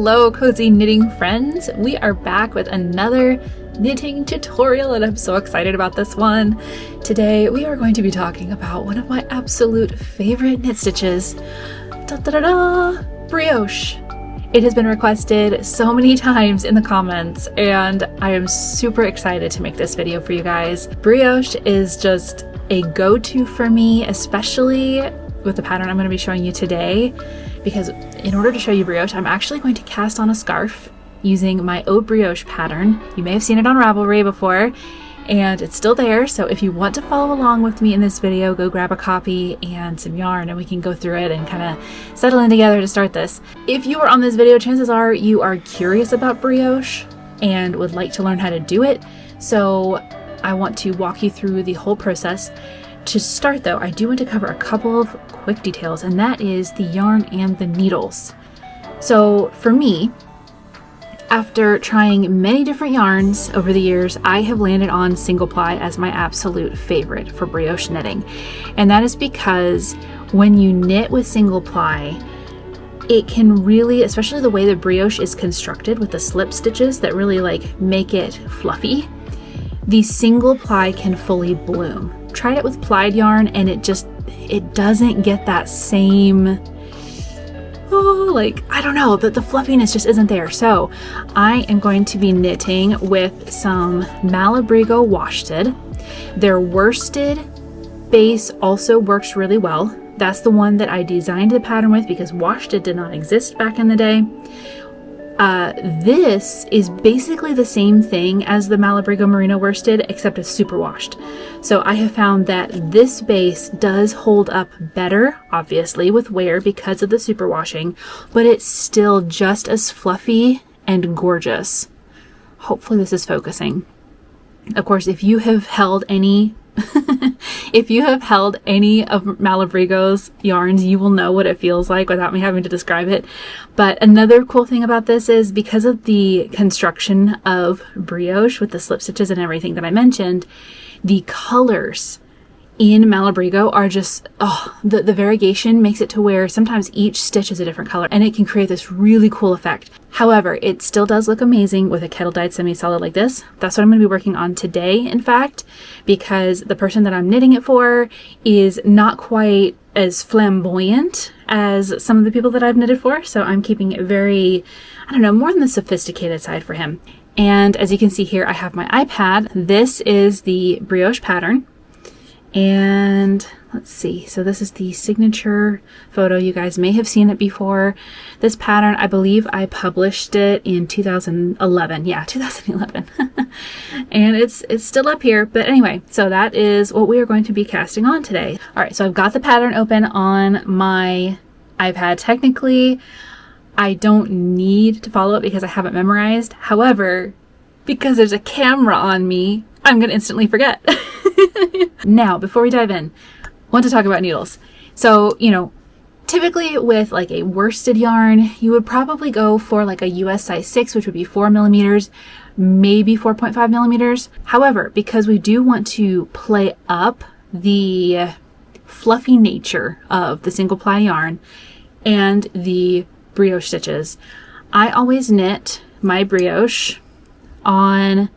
Hello cozy knitting friends, we are back with another knitting tutorial and I'm so excited about this one. Today we are going to be talking about one of my absolute favorite knit stitches, Brioche. It has been requested so many times in the comments and I am super excited to make this video for you guys. Brioche is just a go-to for me, especially with the pattern I'm going to be showing you today, because in order to show you Brioche, I'm actually going to cast on a scarf using my Old Brioche pattern. You may have seen it on Ravelry before, and it's still there, so if you want to follow along with me in this video, go grab a copy and some yarn and we can go through it and kind of settle in together to start this. If you are on this video, chances are you are curious about Brioche and would like to learn how to do it, so I want to walk you through the whole process. To start though, I do want to cover a couple of quick details, and that is the yarn and the needles. So for me, after trying many different yarns over the years, I have landed on single ply as my absolute favorite for brioche knitting. And that is because when you knit with single ply, it can really, especially the way the brioche is constructed with the slip stitches that really like make it fluffy, the single ply can fully bloom. Tried it with plied yarn and it doesn't get that same, I don't know, the fluffiness just isn't there. So I am going to be knitting with some Malabrigo worsted. Their worsted base also works really well. That's the one that I designed the pattern with because worsted did not exist back in the day. This is basically the same thing as the Malabrigo Merino worsted, except it's super washed. So I have found that this base does hold up better, obviously, with wear because of the superwashing, but it's still just as fluffy and gorgeous. Hopefully this is focusing. Of course, if you have held any if you have held any of Malabrigo's yarns, you will know what it feels like without me having to describe it. But another cool thing about this is because of the construction of brioche with the slip stitches and everything that I mentioned, the colors in Malabrigo are just, the variegation makes it to where sometimes each stitch is a different color and it can create this really cool effect. However, it still does look amazing with a kettle dyed semi-solid like this. That's what I'm going to be working on today, in fact, because the person that I'm knitting it for is not quite as flamboyant as some of the people that I've knitted for. So I'm keeping it very, more on the sophisticated side for him. And as you can see here, I have my iPad. This is the brioche pattern. And let's see, so this is the signature photo. You guys may have seen it before. This pattern, I believe I published it in 2011. Yeah, 2011. And it's still up here. But anyway, so that is what we are going to be casting on today. All right, so I've got the pattern open on my iPad. Technically, I don't need to follow it because I have it memorized. However, because there's a camera on me, I'm going to instantly forget. Now, before we dive in, I want to talk about needles. So, typically with like a worsted yarn, you would probably go for like a US size 6, which would be 4 millimeters, maybe 4.5 millimeters. However, because we do want to play up the fluffy nature of the single ply yarn and the brioche stitches, I always knit my brioche on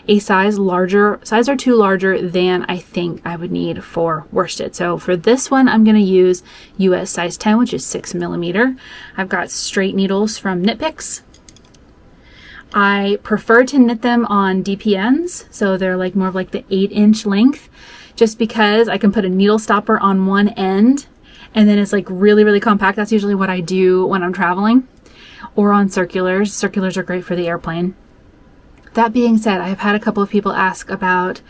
a size or two larger than I think I would need for worsted. So for this one, I'm going to use US size 10, which is 6 millimeter. I've got straight needles from Knit Picks. I prefer to knit them on DPNs, so they're like more of like the 8-inch length, just because I can put a needle stopper on one end and then it's like really, really compact. That's usually what I do when I'm traveling, or on circulars. Circulars are great for the airplane. That being said, I've had a couple of people ask about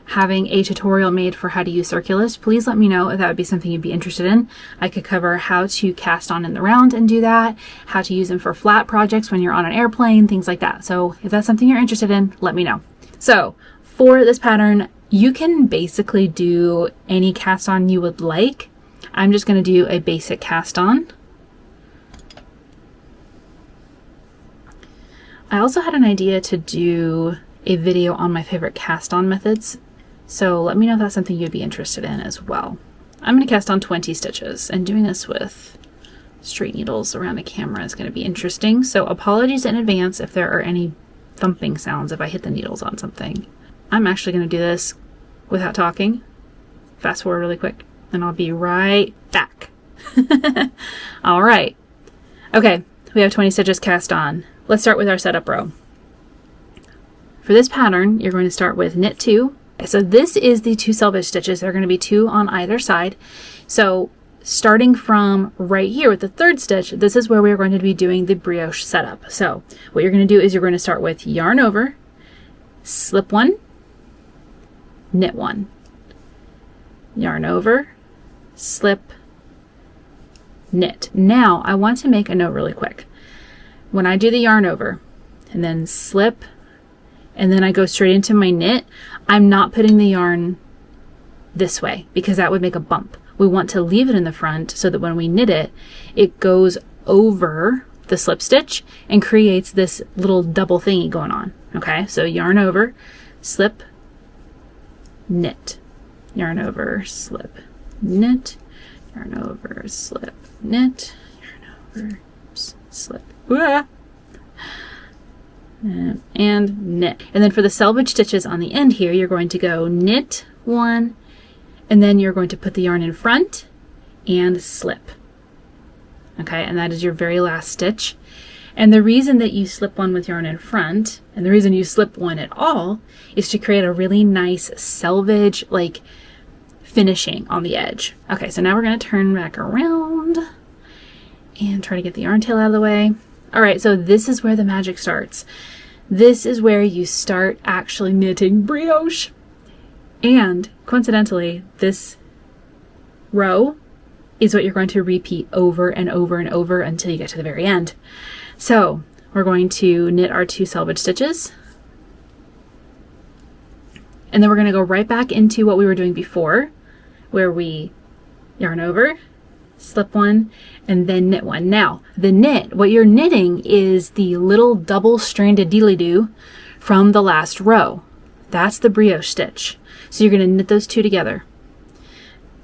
having a tutorial made for how to use circulars. Please let me know if that would be something you'd be interested in. I could cover how to cast on in the round and do that, how to use them for flat projects when you're on an airplane, things like that. So if that's something you're interested in, let me know. So for this pattern, you can basically do any cast on you would like. I'm just going to do a basic cast on. I also had an idea to do a video on my favorite cast on methods, so let me know if that's something you'd be interested in as well. I'm going to cast on 20 stitches and doing this with straight needles around the camera is going to be interesting. So apologies in advance if there are any thumping sounds if I hit the needles on something. I'm actually going to do this without talking. Fast forward really quick and I'll be right back. All right. Okay, we have 20 stitches cast on. Let's start with our setup row. For this pattern, you're going to start with knit 2. So this is the 2 selvage stitches. There are going to be 2 on either side. So starting from right here with the 3rd stitch, this is where we're going to be doing the brioche setup. So what you're going to do is you're going to start with yarn over, slip 1, knit 1, yarn over, slip, knit. Now I want to make a note really quick. When I do the yarn over and then slip and then I go straight into my knit, I'm not putting the yarn this way because that would make a bump. We want to leave it in the front so that when we knit it, it goes over the slip stitch and creates this little double thingy going on. Okay, so yarn over, slip, knit, yarn over, slip, knit, yarn over, slip, knit, yarn over, slip, and knit. And then for the selvage stitches on the end here, you're going to go knit 1, and then you're going to put the yarn in front and slip. Okay, and that is your very last stitch. And the reason that you slip 1 with yarn in front, and the reason you slip 1 at all, is to create a really nice selvage like finishing on the edge. Okay, so now we're going to turn back around and try to get the yarn tail out of the way. All right, so this is where the magic starts. This is where you start actually knitting brioche. And coincidentally, this row is what you're going to repeat over and over and over until you get to the very end. So we're going to knit our 2 selvage stitches. And then we're going to go right back into what we were doing before, where we yarn over, slip 1, and then knit 1. Now, the knit, what you're knitting is the little double-stranded dealy-doo from the last row. That's the brioche stitch. So you're going to knit those 2 together.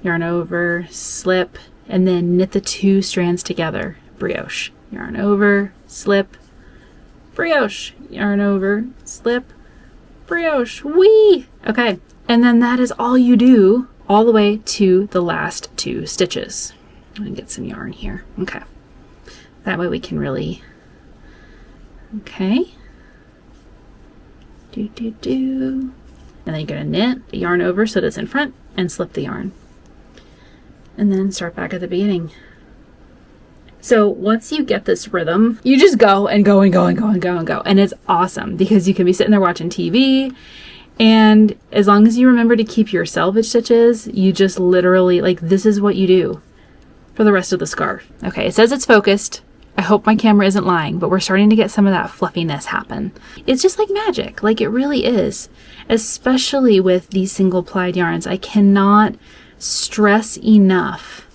Yarn over, slip, and then knit the 2 strands together. Brioche. Yarn over, slip, brioche. Yarn over, slip, brioche. Whee! Okay, and then that is all you do all the way to the last 2 stitches. I'm going to get some yarn here. Okay. That way we can really... Okay. And then you're going to knit the yarn over so that it's in front and slip the yarn. And then start back at the beginning. So once you get this rhythm, you just go and go and go and go and go and go. And it's awesome because you can be sitting there watching TV, and as long as you remember to keep your selvage stitches, you just literally, like, this is what you do for the rest of the scarf. Okay, it says it's focused. I hope my camera isn't lying, but we're starting to get some of that fluffiness happen. It's just like magic, like it really is. Especially with these single plied yarns. I cannot stress enough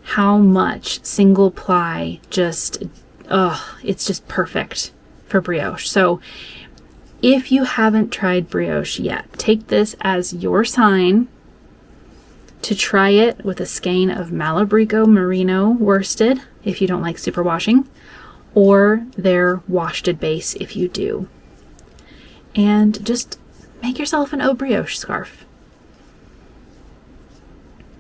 how much single ply just, it's just perfect for brioche. So if you haven't tried brioche yet, take this as your sign to try it with a skein of Malabrigo Merino worsted if you don't like superwashing, or their worsted base if you do. And just make yourself an au brioche scarf.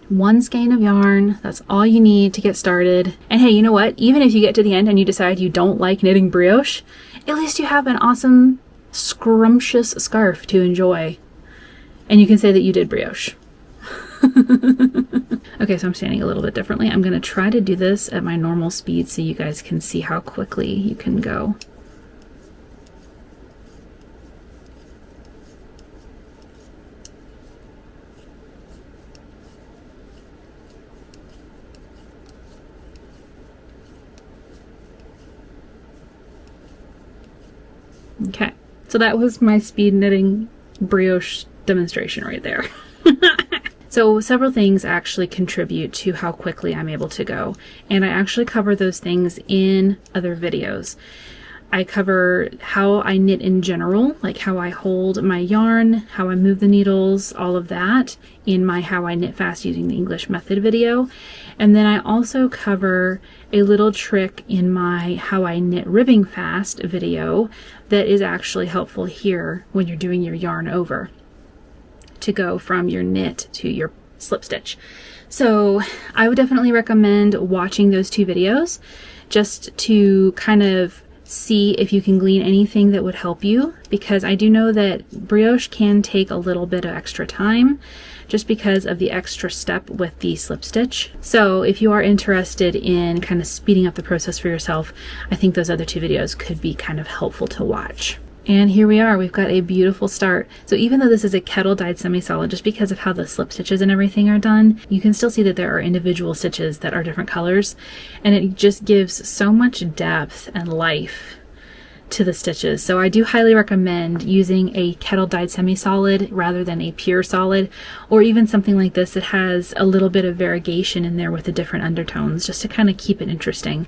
1 skein of yarn, that's all you need to get started. And hey, you know what? Even if you get to the end and you decide you don't like knitting brioche, at least you have an awesome, scrumptious scarf to enjoy. And you can say that you did brioche. Okay, so I'm standing a little bit differently. I'm going to try to do this at my normal speed so you guys can see how quickly you can go. Okay, so that was my speed knitting brioche demonstration right there. So several things actually contribute to how quickly I'm able to go, and I actually cover those things in other videos. I cover how I knit in general, like how I hold my yarn, how I move the needles, all of that in my How I Knit Fast Using the English Method video. And then I also cover a little trick in my How I Knit Ribbing Fast video that is actually helpful here when you're doing your yarn over to go from your knit to your slip stitch. So I would definitely recommend watching those two videos just to kind of see if you can glean anything that would help you, because I do know that brioche can take a little bit of extra time just because of the extra step with the slip stitch. So if you are interested in kind of speeding up the process for yourself, I think those other two videos could be kind of helpful to watch. And here we are, we've got a beautiful start. So even though this is a kettle dyed semi-solid, just because of how the slip stitches and everything are done, you can still see that there are individual stitches that are different colors, and it just gives so much depth and life to the stitches. So I do highly recommend using a kettle dyed semi-solid rather than a pure solid, or even something like this that has a little bit of variegation in there with the different undertones, just to kind of keep it interesting.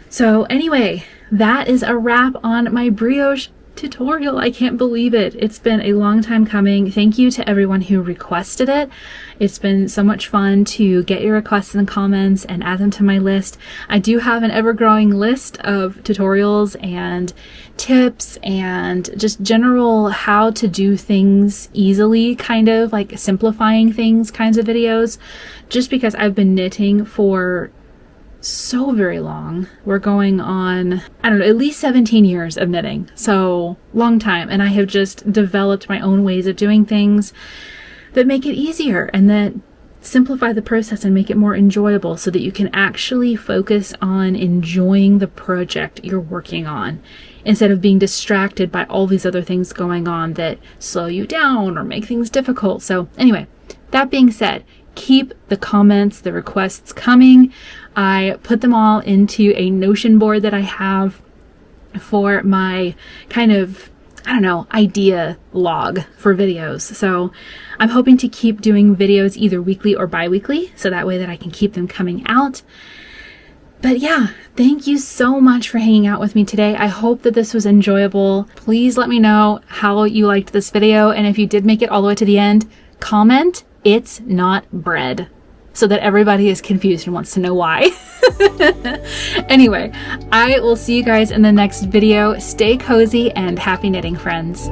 So anyway, that is a wrap on my brioche tutorial. I can't believe it. It's been a long time coming. Thank you to everyone who requested it. It's been so much fun to get your requests and comments and add them to my list. I do have an ever-growing list of tutorials and tips and just general how to do things easily, kind of like simplifying things kinds of videos, just because I've been knitting for so very long. We're going on, I don't know, at least 17 years of knitting. So long time. And I have just developed my own ways of doing things that make it easier and that simplify the process and make it more enjoyable so that you can actually focus on enjoying the project you're working on instead of being distracted by all these other things going on that slow you down or make things difficult. So anyway, that being said, keep the comments, the requests coming. I put them all into a Notion board that I have for my kind of, I don't know, idea log for videos. So I'm hoping to keep doing videos either weekly or bi-weekly, so that way that I can keep them coming out. But yeah, thank you so much for hanging out with me today. I hope that this was enjoyable. Please let me know how you liked this video. And if you did make it all the way to the end, comment, "It's not bread," so that everybody is confused and wants to know why. Anyway, I will see you guys in the next video. Stay cozy and happy knitting, friends.